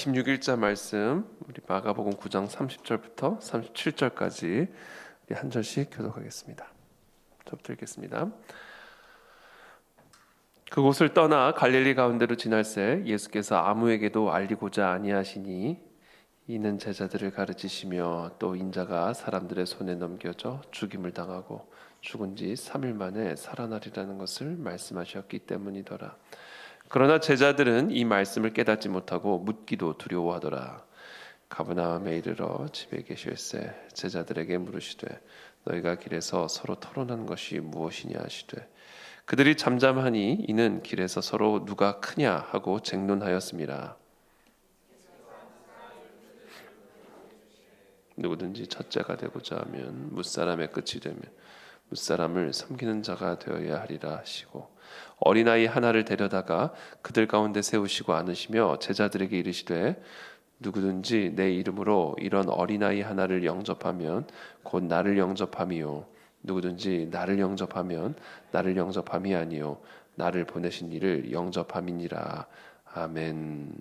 26일자 말씀 우리 마가복음 9장 30절부터 37절까지 한 절씩 교독하겠습니다. 저부터 읽겠습니다. 그곳을 떠나 갈릴리 가운데로 지날새 예수께서 아무에게도 알리고자 아니하시니 이는 제자들을 가르치시며 또 인자가 사람들의 손에 넘겨져 죽임을 당하고 죽은 지 3일 만에 살아나리라는 것을 말씀하셨기 때문이더라. 그러나 제자들은 이 말씀을 깨닫지 못하고 묻기도 두려워하더라. 가버나움에 이르러 집에 계실새 제자들에게 물으시되 너희가 길에서 서로 토론하는 것이 무엇이냐 하시되 그들이 잠잠하니 이는 길에서 서로 누가 크냐 하고 쟁론하였음이라. 누구든지 첫째가 되고자 하면 뭇사람의 끝이 되며 뭇사람을 섬기는 자가 되어야 하리라 하시고 어린아이 하나를 데려다가 그들 가운데 세우시고 안으시며 제자들에게 이르시되 누구든지 내 이름으로 이런 어린아이 하나를 영접하면 곧 나를 영접함이요 누구든지 나를 영접하면 나를 영접함이 아니요 나를 보내신 이를 영접함이니라. 아멘.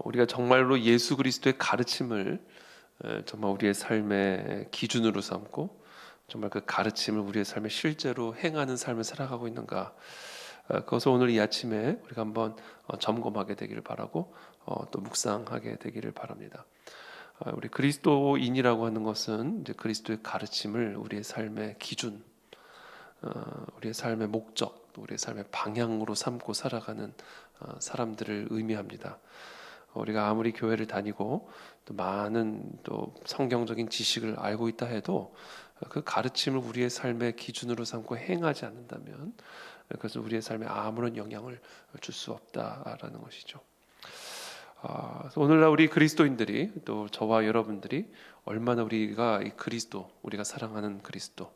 우리가 정말로 예수 그리스도의 가르침을 정말 우리의 삶의 기준으로 삼고 정말 그 가르침을 우리의 삶에 실제로 행하는 삶을 살아가고 있는가, 그것을 오늘 이 아침에 우리가 한번 점검하게 되기를 바라고 또 묵상하게 되기를 바랍니다. 우리 그리스도인이라고 하는 것은 이제 그리스도의 가르침을 우리의 삶의 기준, 우리의 삶의 목적, 우리의 삶의 방향으로 삼고 살아가는 사람들을 의미합니다. 우리가 아무리 교회를 다니고 또 많은 또 성경적인 지식을 알고 있다 해도 그 가르침을 우리의 삶의 기준으로 삼고 행하지 않는다면 그것은 우리의 삶에 아무런 영향을 줄 수 없다라는 것이죠. 오늘날 우리 그리스도인들이 또 저와 여러분들이 얼마나 우리가 이 그리스도, 우리가 사랑하는 그리스도,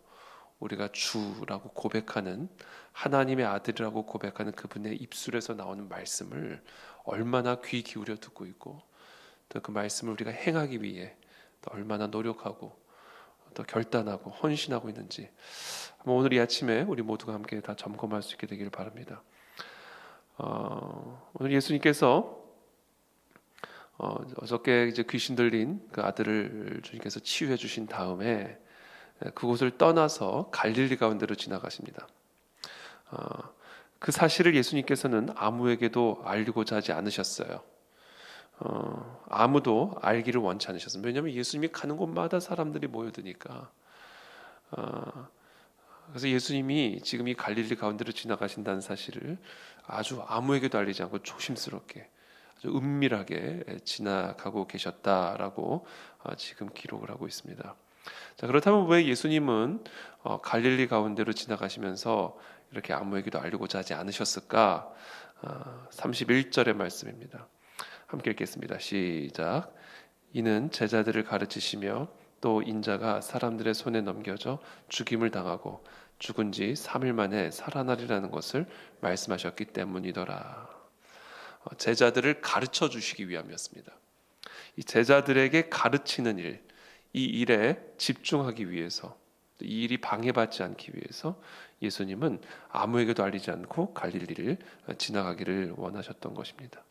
우리가 주라고 고백하는 하나님의 아들이라고 고백하는 그분의 입술에서 나오는 말씀을 얼마나 귀 기울여 듣고 있고 또 그 말씀을 우리가 행하기 위해 또 얼마나 노력하고 또 결단하고 헌신하고 있는지 오늘 이 아침에 우리 모두가 함께 다 점검할 수 있게 되기를 바랍니다. 오늘 예수님께서 어저께 이제 귀신 들린 그 아들을 주님께서 치유해 주신 다음에 그곳을 떠나서 갈릴리 가운데로 지나가십니다. 그 사실을 예수님께서는 아무에게도 알리고자 하지 않으셨어요. 아무도 알기를 원치 않으셨습니다. 왜냐하면 예수님이 가는 곳마다 사람들이 모여드니까. 그래서 예수님이 지금 이 갈릴리 가운데로 지나가신다는 사실을 아주 아무에게도 알리지 않고 조심스럽게 아주 은밀하게 지나가고 계셨다라고 지금 기록을 하고 있습니다. 자, 그렇다면 왜 예수님은 갈릴리 가운데로 지나가시면서 이렇게 아무에게도 알리고자 하지 않으셨을까? 31절의 말씀입니다. 함께 읽겠습니다. 시작. 이는 제자들을 가르치시며 또 인자가 사람들의 손에 넘겨져 죽임을 당하고 죽은 지 3일 만에 살아나리라는 것을 말씀하셨기 때문이더라. 제자들을 가르쳐 주시기 위함이었습니다. 이 제자들에게 가르치는 일, 이 일에 집중하기 위해서, 이 일이 방해받지 않기 위해서 예수님은 아무에게도 알리지 않고 갈릴리를 지나가기를 원하셨던 것입니다.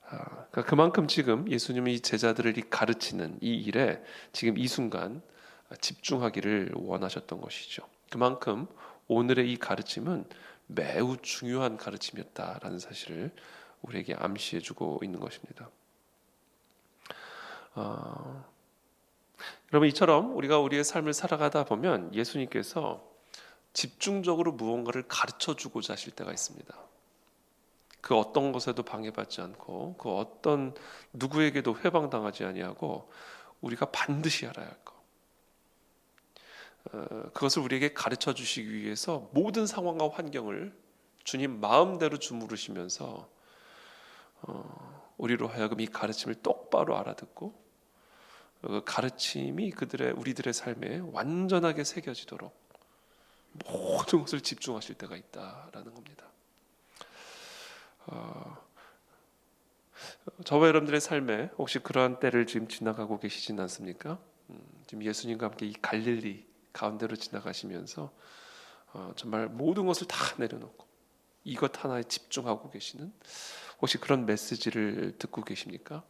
그러니까 그만큼 지금 예수님은 이 제자들을 가르치는 이 일에 지금 이 순간 집중하기를 원하셨던 것이죠. 그만큼 오늘의 이 가르침은 매우 중요한 가르침이었다라는 사실을 우리에게 암시해주고 있는 것입니다. 여러분, 이처럼 우리가 우리의 삶을 살아가다 보면 예수님께서 집중적으로 무언가를 가르쳐주고자 하실 때가 있습니다. 그 어떤 것에도 방해받지 않고 그 어떤 누구에게도 회방당하지 아니하고 우리가 반드시 알아야 할 것, 그것을 우리에게 가르쳐 주시기 위해서 모든 상황과 환경을 주님 마음대로 주무르시면서 우리로 하여금 이 가르침을 똑바로 알아듣고 그 가르침이 우리들의 삶에 완전하게 새겨지도록 모든 것을 집중하실 때가 있다라는 겁니다. 저와 여러분들의 삶에 혹시 그러한 때를 지금 지나가고 계시진 않습니까? 지금 예수님과 함께 이 갈릴리 가운데로 지나가시면서 정말 모든 것을 다 내려놓고 이것 하나에 집중하고 계시는, 혹시 그런 메시지를 듣고 계십니까?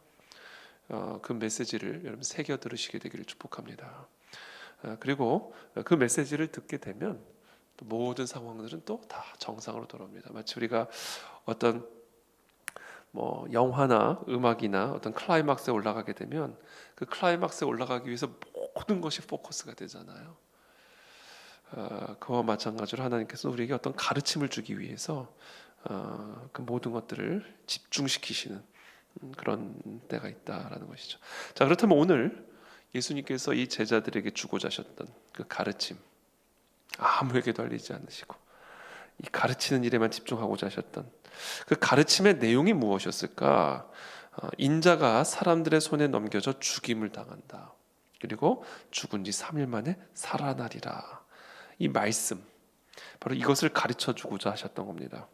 그 메시지를 여러분 새겨 들으시게 되기를 축복합니다. 그리고 그 메시지를 듣게 되면 또 모든 상황들은 또 다 정상으로 돌아옵니다. 마치 우리가 어떤 영화나 음악이나 어떤 클라이막스에 올라가게 되면 그 클라이막스에 올라가기 위해서 모든 것이 포커스가 되잖아요. 그와 마찬가지로 하나님께서 우리에게 어떤 가르침을 주기 위해서 그 모든 것들을 집중시키시는 그런 때가 있다라는 것이죠. 자, 그렇다면 오늘 예수님께서 이 제자들에게 주고자 하셨던 그 가르침, 아무에게도 알리지 않으시고 이 가르치는 일에만 집중하고자 하셨던 그 가르침의 내용이 무엇이었을까? 인자가 사람들의 손에 넘겨져 죽임을 당한다. 그리고 죽은 지 3일 만에 살아나리라. 이 말씀, 바로 이것을 가르쳐 주고자 하셨던 겁니다.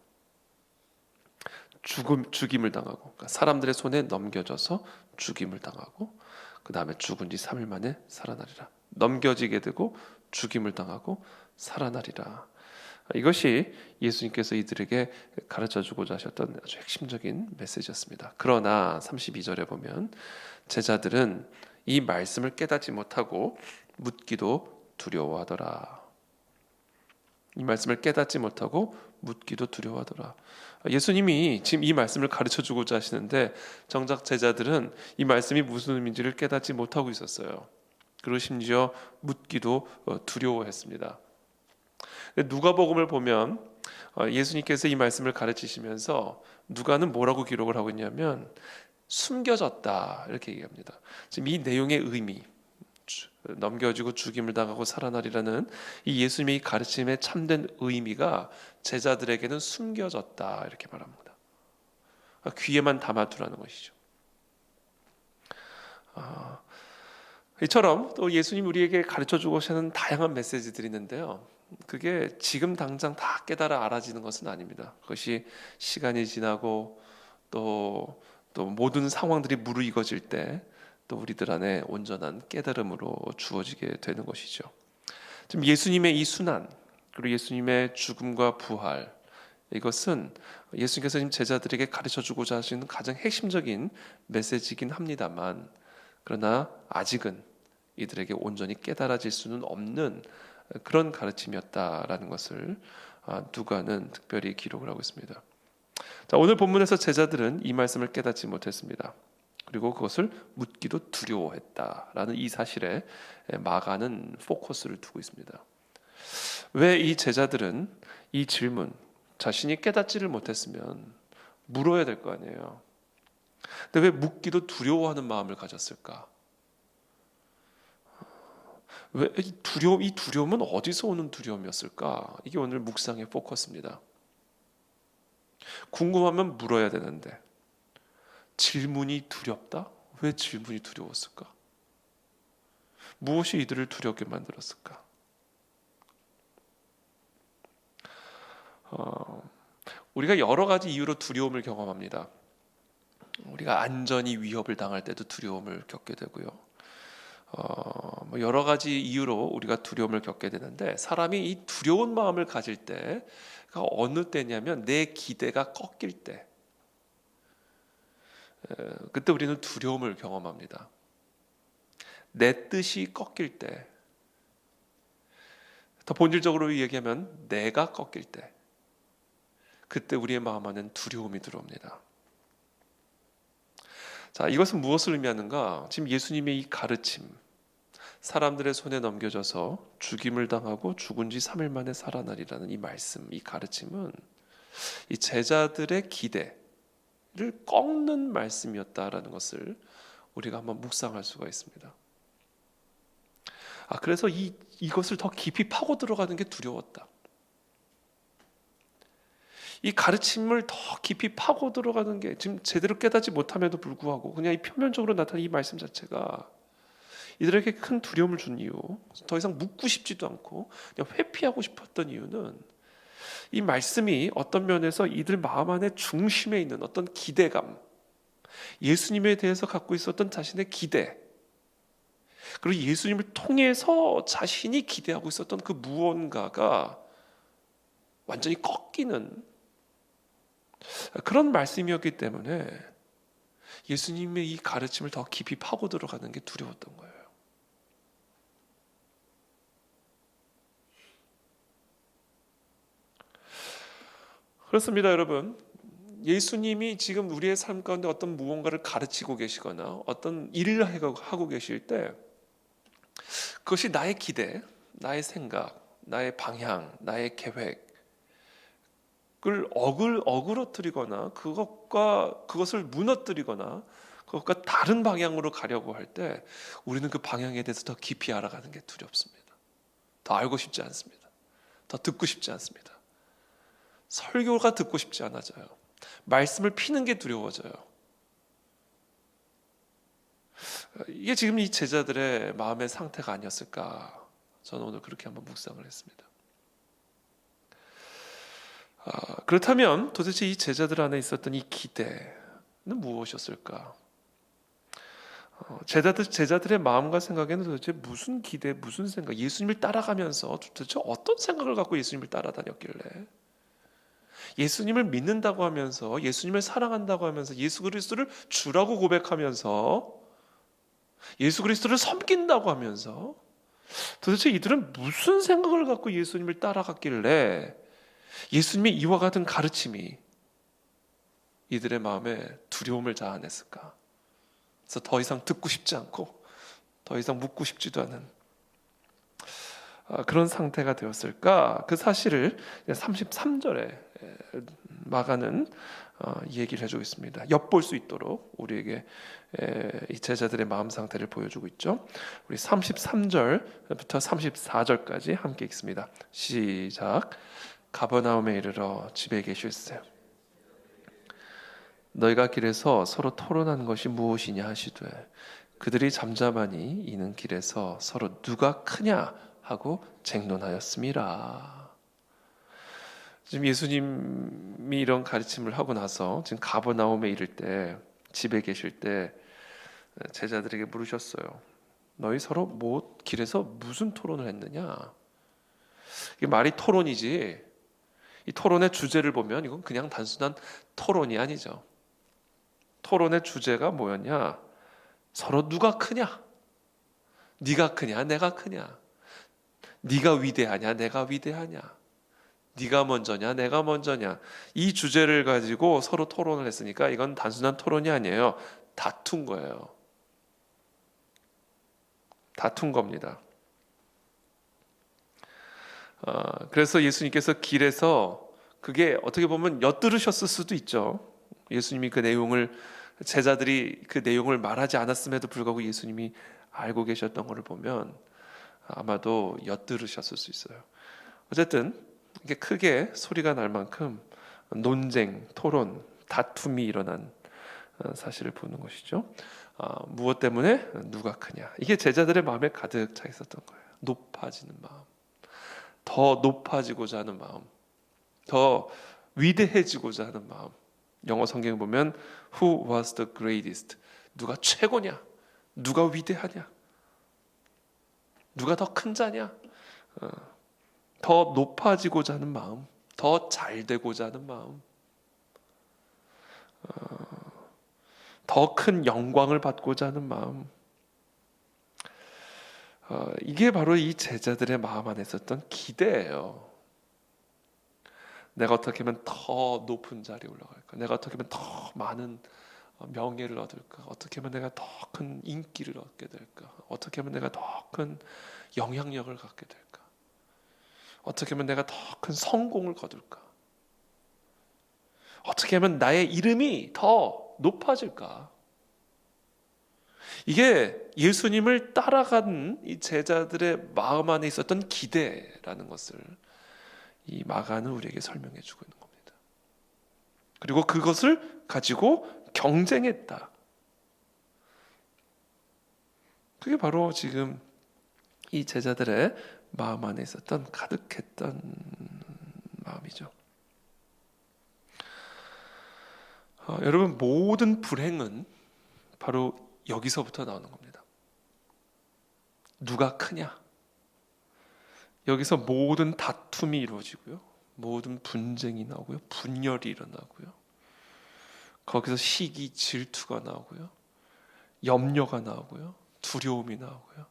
죽임을 당하고, 그러니까 사람들의 손에 넘겨져서 죽임을 당하고, 그 다음에 죽은 지 3일 만에 살아나리라. 넘겨지게 되고 죽임을 당하고 살아나리라. 이것이 예수님께서 이들에게 가르쳐 주고자 하셨던 아주 핵심적인 메시지였습니다. 그러나 32절에 보면 제자들은 이 말씀을 깨닫지 못하고 묻기도 두려워하더라. 이 말씀을 깨닫지 못하고 묻기도 두려워하더라. 예수님이 지금 이 말씀을 가르쳐 주고자 하시는데 정작 제자들은 이 말씀이 무슨 의미인지를 깨닫지 못하고 있었어요. 그리고 심지어 묻기도 두려워했습니다. 누가복음을 보면 예수님께서 이 말씀을 가르치시면서 누가는 뭐라고 기록을 하고 있냐면 숨겨졌다 이렇게 얘기합니다. 지금 이 내용의 의미, 넘겨지고 죽임을 당하고 살아나리라는 이 예수님의 가르침의 참된 의미가 제자들에게는 숨겨졌다 이렇게 말합니다. 귀에만 담아두라는 것이죠. 이처럼 또 예수님 우리에게 가르쳐주고 하시는 다양한 메시지들이 있는데요, 그게 지금 당장 다 깨달아 알아지는 것은 아닙니다. 그것이 시간이 지나고 또 모든 상황들이 무르익어질 때 또 우리들 안에 온전한 깨달음으로 주어지게 되는 것이죠. 지금 예수님의 이 순환, 그리고 예수님의 죽음과 부활, 이것은 예수님께서 지금 제자들에게 가르쳐주고자 하시는 가장 핵심적인 메시지이긴 합니다만, 그러나 아직은 이들에게 온전히 깨달아질 수는 없는 그런 가르침이었다라는 것을 누가는 특별히 기록을 하고 있습니다. 자, 오늘 본문에서 제자들은 이 말씀을 깨닫지 못했습니다. 그리고 그것을 묻기도 두려워했다라는 이 사실에 마가는 포커스를 두고 있습니다. 왜 이 제자들은 이 질문, 자신이 깨닫지를 못했으면 물어야 될 거 아니에요. 근데 왜 묻기도 두려워하는 마음을 가졌을까? 왜 이 두려움은 어디서 오는 두려움이었을까? 이게 오늘 묵상의 포커스입니다. 궁금하면 물어야 되는데 질문이 두렵다? 왜 질문이 두려웠을까? 무엇이 이들을 두렵게 만들었을까? 우리가 여러 가지 이유로 두려움을 경험합니다. 우리가 안전이 위협을 당할 때도 두려움을 겪게 되고요. 여러 가지 이유로 우리가 두려움을 겪게 되는데, 사람이 이 두려운 마음을 가질 때가 어느 때냐면 내 기대가 꺾일 때, 그때 우리는 두려움을 경험합니다. 내 뜻이 꺾일 때, 더 본질적으로 얘기하면 내가 꺾일 때, 그때 우리의 마음 안에는 두려움이 들어옵니다. 자, 이것은 무엇을 의미하는가? 지금 예수님의 이 가르침, 사람들의 손에 넘겨져서 죽임을 당하고 죽은 지 3일 만에 살아나리라는 이 말씀, 이 가르침은 이 제자들의 기대를 꺾는 말씀이었다라는 것을 우리가 한번 묵상할 수가 있습니다. 그래서 이것을 더 깊이 파고 들어가는 게 두려웠다. 이 가르침을 더 깊이 파고 들어가는 게 지금 제대로 깨닫지 못함에도 불구하고 그냥 이 표면적으로 나타나는 이 말씀 자체가 이들에게 큰 두려움을 준 이유, 더 이상 묻고 싶지도 않고 그냥 회피하고 싶었던 이유는 이 말씀이 어떤 면에서 이들 마음 안에 중심에 있는 어떤 기대감, 예수님에 대해서 갖고 있었던 자신의 기대, 그리고 예수님을 통해서 자신이 기대하고 있었던 그 무언가가 완전히 꺾이는 그런 말씀이었기 때문에 예수님의 이 가르침을 더 깊이 파고 들어가는 게 두려웠던 거예요. 그렇습니다, 여러분. 예수님이 지금 우리의 삶 가운데 어떤 무언가를 가르치고 계시거나 어떤 일을 하고 계실 때 그것이 나의 기대, 나의 생각, 나의 방향, 나의 계획을 어그러뜨리거나 그것을 무너뜨리거나 그것과 다른 방향으로 가려고 할 때 우리는 그 방향에 대해서 더 깊이 알아가는 게 두렵습니다. 더 알고 싶지 않습니다. 더 듣고 싶지 않습니다. 설교가 듣고 싶지 않아져요. 말씀을 피는 게 두려워져요. 이게 지금 이 제자들의 마음의 상태가 아니었을까? 저는 오늘 그렇게 한번 묵상을 했습니다. 그렇다면 도대체 이 제자들 안에 있었던 이 기대는 무엇이었을까? 제자들의 마음과 생각에는 도대체 무슨 기대, 무슨 생각, 예수님을 따라가면서 도대체 어떤 생각을 갖고 예수님을 따라다녔길래 예수님을 믿는다고 하면서 예수님을 사랑한다고 하면서 예수 그리스도를 주라고 고백하면서 예수 그리스도를 섬긴다고 하면서 도대체 이들은 무슨 생각을 갖고 예수님을 따라갔길래 예수님의 이와 같은 가르침이 이들의 마음에 두려움을 자아냈을까? 그래서 더 이상 듣고 싶지 않고 더 이상 묻고 싶지도 않은 그런 상태가 되었을까? 그 사실을 33절에 마가는 얘기를 해주고 있습니다. 엿볼 수 있도록 우리에게 이 제자들의 마음 상태를 보여주고 있죠. 우리 33절부터 34절까지 함께 읽습니다. 시작. 가버나움에 이르러 집에 계실세. 너희가 길에서 서로 토론한 것이 무엇이냐 하시되 그들이 잠잠하니 이는 길에서 서로 누가 크냐 하고 쟁론하였음이라. 지금 예수님이 이런 가르침을 하고 나서 지금 가버나움에 이를 때 집에 계실 때 제자들에게 물으셨어요. 너희 서로 길에서 무슨 토론을 했느냐? 이게 말이 토론이지 이 토론의 주제를 보면 이건 그냥 단순한 토론이 아니죠. 토론의 주제가 뭐였냐? 서로 누가 크냐? 네가 크냐? 내가 크냐? 네가 위대하냐? 내가 위대하냐? 네가 먼저냐? 내가 먼저냐? 이 주제를 가지고 서로 토론을 했으니까 이건 단순한 토론이 아니에요. 다툰 거예요. 다툰 겁니다. 그래서 예수님께서 길에서 그게 어떻게 보면 엿들으셨을 수도 있죠. 예수님이 그 내용을 제자들이 그 내용을 말하지 않았음에도 불구하고 예수님이 알고 계셨던 것을 보면 아마도 엿들으셨을 수 있어요. 어쨌든 이게 크게 소리가 날 만큼 논쟁, 토론, 다툼이 일어난 사실을 보는 것이죠. 무엇 때문에 누가 크냐? 이게 제자들의 마음에 가득 차 있었던 거예요. 높아지는 마음, 더 높아지고자 하는 마음, 더 위대해지고자 하는 마음. 영어 성경에 보면 Who was the greatest? 누가 최고냐? 누가 위대하냐? 누가 더 큰 자냐? 더 높아지고자 하는 마음, 더 잘 되고자 하는 마음, 더 큰 영광을 받고자 하는 마음. 이게 바로 이 제자들의 마음 안에 있었던 기대예요. 내가 어떻게 하면 더 높은 자리에 올라갈까? 내가 어떻게 하면 더 많은 명예를 얻을까? 어떻게 하면 내가 더 큰 인기를 얻게 될까? 어떻게 하면 내가 더 큰 영향력을 갖게 될까? 어떻게 하면 내가 더 큰 성공을 거둘까? 어떻게 하면 나의 이름이 더 높아질까? 이게 예수님을 따라간 이 제자들의 마음 안에 있었던 기대라는 것을 이 마가는 우리에게 설명해 주고 있는 겁니다. 그리고 그것을 가지고 경쟁했다. 그게 바로 지금 이 제자들의 마음 안에 있었던 가득했던 마음이죠. 여러분, 모든 불행은 바로 여기서부터 나오는 겁니다. 누가 크냐? 여기서 모든 다툼이 이루어지고요. 모든 분쟁이 나오고요, 분열이 일어나고요, 거기서 시기, 질투가 나오고요, 염려가 나오고요, 두려움이 나오고요.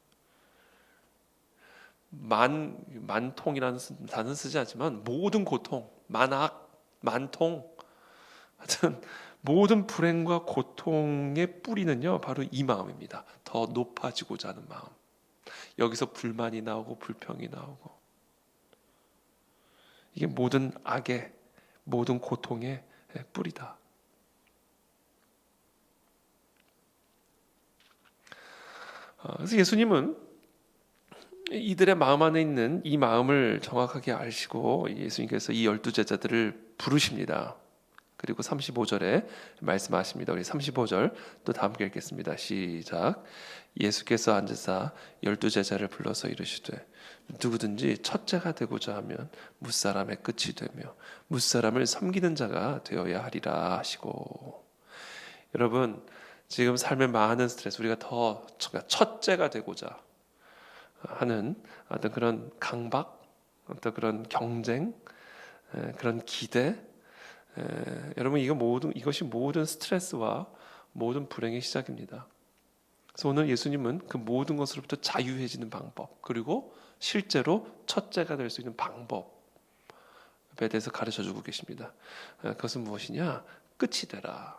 만통이라는 단어는 쓰지 않지만 모든 고통, 만악, 만통, 하여튼 모든 불행과 고통의 뿌리는요 바로 이 마음입니다. 더 높아지고자 하는 마음. 여기서 불만이 나오고 불평이 나오고, 이게 모든 악의, 모든 고통의 뿌리다. 그래서 예수님은 이들의 마음 안에 있는 이 마음을 정확하게 아시고 예수님께서 이 12제자들을 부르십니다. 그리고 35절에 말씀하십니다. 우리 35절 또 다 함께 읽겠습니다. 시작. 예수께서 앉으사 12제자를 불러서 이르시되 누구든지 첫째가 되고자 하면 무사람의 끝이 되며 무사람을 섬기는 자가 되어야 하리라 하시고. 여러분, 지금 삶의 많은 스트레스, 우리가 더 첫째가 되고자 하는 어떤 그런 강박, 어떤 그런 경쟁, 그런 기대, 여러분, 이것이 모든 스트레스와 모든 불행의 시작입니다. 그래서 오늘 예수님은 그 모든 것으로부터 자유해지는 방법, 그리고 실제로 첫째가 될 수 있는 방법에 대해서 가르쳐주고 계십니다. 그것은 무엇이냐? 끝이 되라.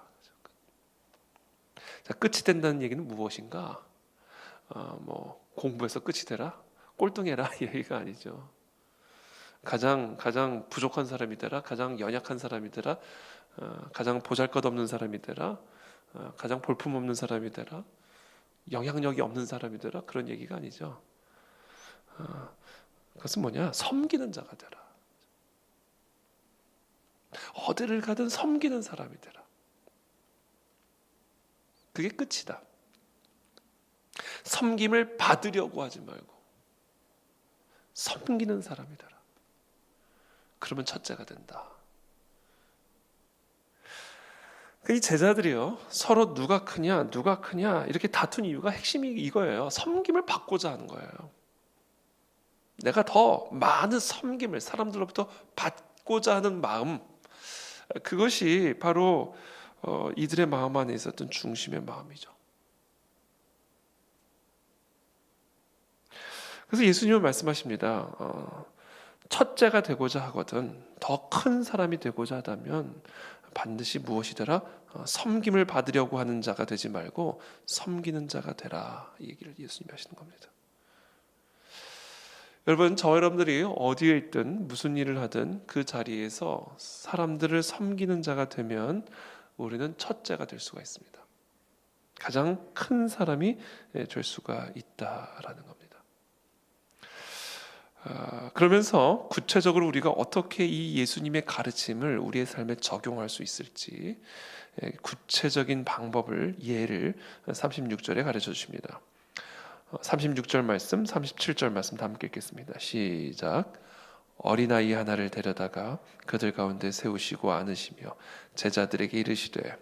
자, 끝이 된다는 얘기는 무엇인가? 공부해서 끝이 되라? 꼴등해라? 이 얘기가 아니죠. 가장 부족한 사람이 되라, 가장 연약한 사람이 되라, 가장 보잘것없는 사람이 되라, 가장 볼품없는 사람이 되라, 영향력이 없는 사람이 되라, 그런 얘기가 아니죠. 그것은 뭐냐? 섬기는 자가 되라. 어디를 가든 섬기는 사람이 되라. 그게 끝이다. 섬김을 받으려고 하지 말고 섬기는 사람이 되라. 그러면 첫째가 된다. 이 제자들이요, 서로 누가 크냐 이렇게 다툰 이유가 핵심이 이거예요. 섬김을 받고자 하는 거예요. 내가 더 많은 섬김을 사람들로부터 받고자 하는 마음, 그것이 바로 이들의 마음 안에 있었던 중심의 마음이죠. 그래서 예수님은 말씀하십니다. 첫째가 되고자 하거든, 더 큰 사람이 되고자 하다면 반드시 무엇이더라? 섬김을 받으려고 하는 자가 되지 말고 섬기는 자가 되라. 이 얘기를 예수님이 하시는 겁니다. 여러분, 여러분들이 어디에 있든 무슨 일을 하든 그 자리에서 사람들을 섬기는 자가 되면 우리는 첫째가 될 수가 있습니다. 가장 큰 사람이 될 수가 있다라는 겁니다. 그러면서 구체적으로 우리가 어떻게 이 예수님의 가르침을 우리의 삶에 적용할 수 있을지 구체적인 방법을, 예를 36절에 가르쳐 주십니다. 36절 말씀, 37절 말씀 다 함께 읽겠습니다. 시작. 어린아이 하나를 데려다가 그들 가운데 세우시고 안으시며 제자들에게 이르시되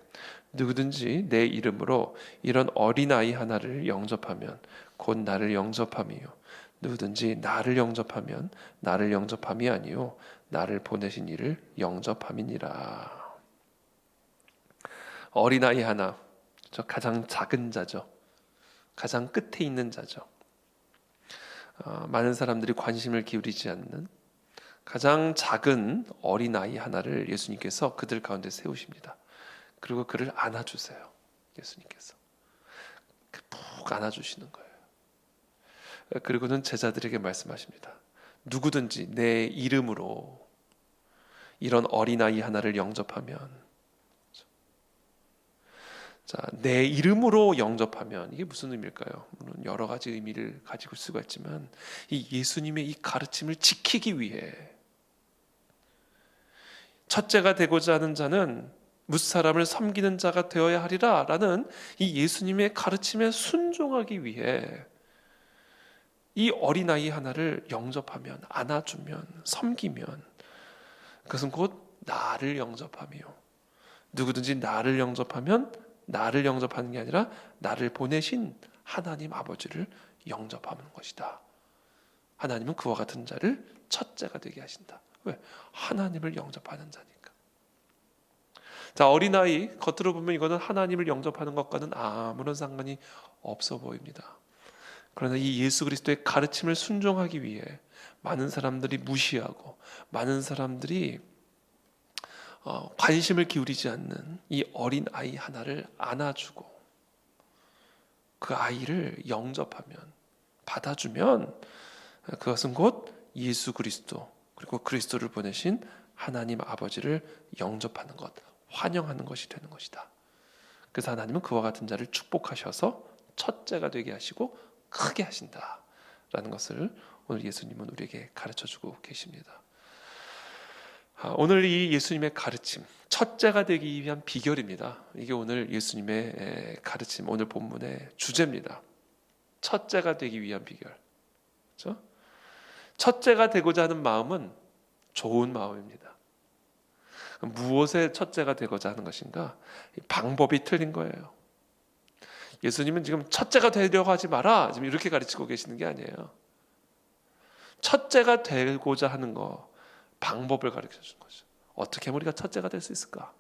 누구든지 내 이름으로 이런 어린아이 하나를 영접하면 곧 나를 영접함이요 누구든지 나를 영접하면 나를 영접함이 아니요 나를 보내신 이를 영접함이니라. 어린아이 하나, 저 가장 작은 자죠. 가장 끝에 있는 자죠. 많은 사람들이 관심을 기울이지 않는 가장 작은 어린아이 하나를 예수님께서 그들 가운데 세우십니다. 그리고 그를 안아주세요. 예수님께서 푹 안아주시는 거예요. 그리고는 제자들에게 말씀하십니다. 누구든지 내 이름으로 이런 어린아이 하나를 영접하면, 자, 내 이름으로 영접하면 이게 무슨 의미일까요? 물론 여러 가지 의미를 가지고 수가 있지만 이 예수님의 이 가르침을 지키기 위해 첫째가 되고자 하는 자는 무사람을 섬기는 자가 되어야 하리라 라는 이 예수님의 가르침에 순종하기 위해 이 어린아이 하나를 영접하면, 안아주면, 섬기면 그것은 곧 나를 영접하며, 누구든지 나를 영접하면 나를 영접하는 게 아니라 나를 보내신 하나님 아버지를 영접하는 것이다. 하나님은 그와 같은 자를 첫째가 되게 하신다. 왜? 하나님을 영접하는 자니까. 자, 어린아이 겉으로 보면 이거는 하나님을 영접하는 것과는 아무런 상관이 없어 보입니다. 그러나 이 예수 그리스도의 가르침을 순종하기 위해 많은 사람들이 무시하고 많은 사람들이 관심을 기울이지 않는 이 어린 아이 하나를 안아주고 그 아이를 영접하면, 받아주면 그것은 곧 예수 그리스도, 그리고 그리스도를 보내신 하나님 아버지를 영접하는 것, 환영하는 것이 되는 것이다. 그래서 하나님은 그와 같은 자를 축복하셔서 첫째가 되게 하시고 크게 하신다라는 것을 오늘 예수님은 우리에게 가르쳐주고 계십니다. 오늘 이 예수님의 가르침, 첫째가 되기 위한 비결입니다. 이게 오늘 예수님의 가르침, 오늘 본문의 주제입니다. 첫째가 되기 위한 비결. 그렇죠? 첫째가 되고자 하는 마음은 좋은 마음입니다. 무엇에 첫째가 되고자 하는 것인가? 방법이 틀린 거예요. 예수님은 지금 첫째가 되려고 하지 마라, 지금 이렇게 가르치고 계시는 게 아니에요. 첫째가 되고자 하는 거, 방법을 가르쳐 주는 거죠. 어떻게 하면 우리가 첫째가 될 수 있을까?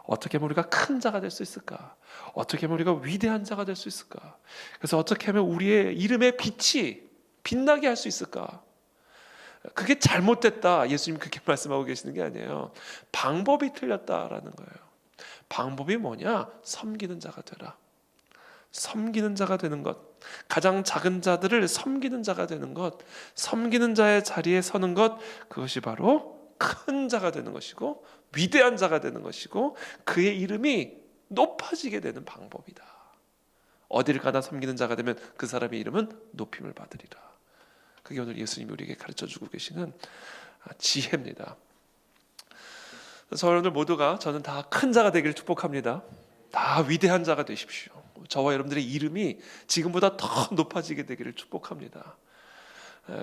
어떻게 하면 우리가 큰 자가 될 수 있을까? 어떻게 하면 우리가 위대한 자가 될 수 있을까? 그래서 어떻게 하면 우리의 이름의 빛이 빛나게 할 수 있을까? 그게 잘못됐다, 예수님 그렇게 말씀하고 계시는 게 아니에요. 방법이 틀렸다라는 거예요. 방법이 뭐냐? 섬기는 자가 되라. 섬기는 자가 되는 것, 가장 작은 자들을 섬기는 자가 되는 것, 섬기는 자의 자리에 서는 것, 그것이 바로 큰 자가 되는 것이고 위대한 자가 되는 것이고 그의 이름이 높아지게 되는 방법이다. 어디를 가나 섬기는 자가 되면 그 사람의 이름은 높임을 받으리라. 그게 오늘 예수님이 우리에게 가르쳐주고 계시는 지혜입니다. 그래서 여러분들 모두가, 저는 다 큰 자가 되기를 축복합니다. 다 위대한 자가 되십시오. 저와 여러분들의 이름이 지금보다 더 높아지게 되기를 축복합니다.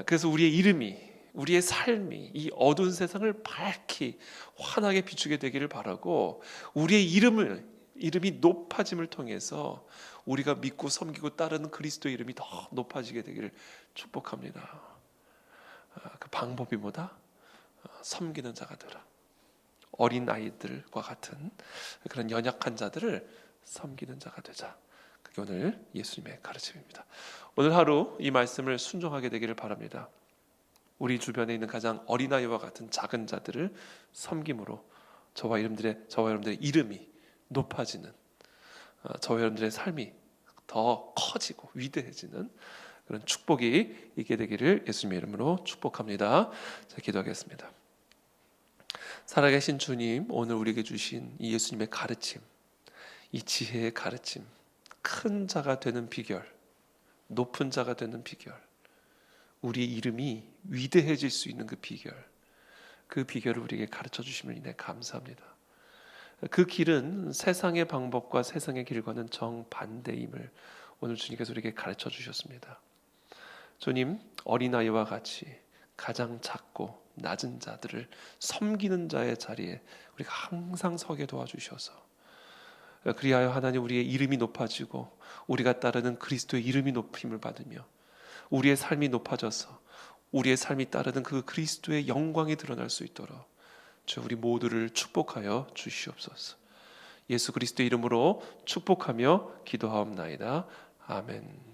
그래서 우리의 이름이, 우리의 삶이 이 어두운 세상을 밝히 환하게 비추게 되기를 바라고, 우리의 이름이 높아짐을 통해서 우리가 믿고 섬기고 따르는 그리스도의 이름이 더 높아지게 되기를 축복합니다. 그 방법이 뭐다? 섬기는 자가 되라. 어린 아이들과 같은 그런 연약한 자들을 섬기는 자가 되자. 그게 오늘 예수님의 가르침입니다. 오늘 하루 이 말씀을 순종하게 되기를 바랍니다. 우리 주변에 있는 가장 어린아이와 같은 작은 자들을 섬김으로 저와 여러분들의 이름이 높아지는, 저와 여러분들의 삶이 더 커지고 위대해지는 그런 축복이 있게 되기를 예수님의 이름으로 축복합니다. 자, 기도하겠습니다. 살아계신 주님, 오늘 우리에게 주신 이 예수님의 가르침, 이 지혜의 가르침, 큰 자가 되는 비결, 높은 자가 되는 비결, 우리의 이름이 위대해질 수 있는 그 비결을 우리에게 가르쳐 주심을 인해 감사합니다. 그 길은 세상의 방법과 세상의 길과는 정반대임을 오늘 주님께서 우리에게 가르쳐 주셨습니다. 주님, 어린아이와 같이 가장 작고 낮은 자들을 섬기는 자의 자리에 우리가 항상 서게 도와주셔서, 그리하여 하나님, 우리의 이름이 높아지고 우리가 따르는 그리스도의 이름이 높임을 받으며 우리의 삶이 높아져서 우리의 삶이 따르는 그 그리스도의 영광이 드러날 수 있도록 주 우리 모두를 축복하여 주시옵소서. 예수 그리스도의 이름으로 축복하며 기도하옵나이다. 아멘.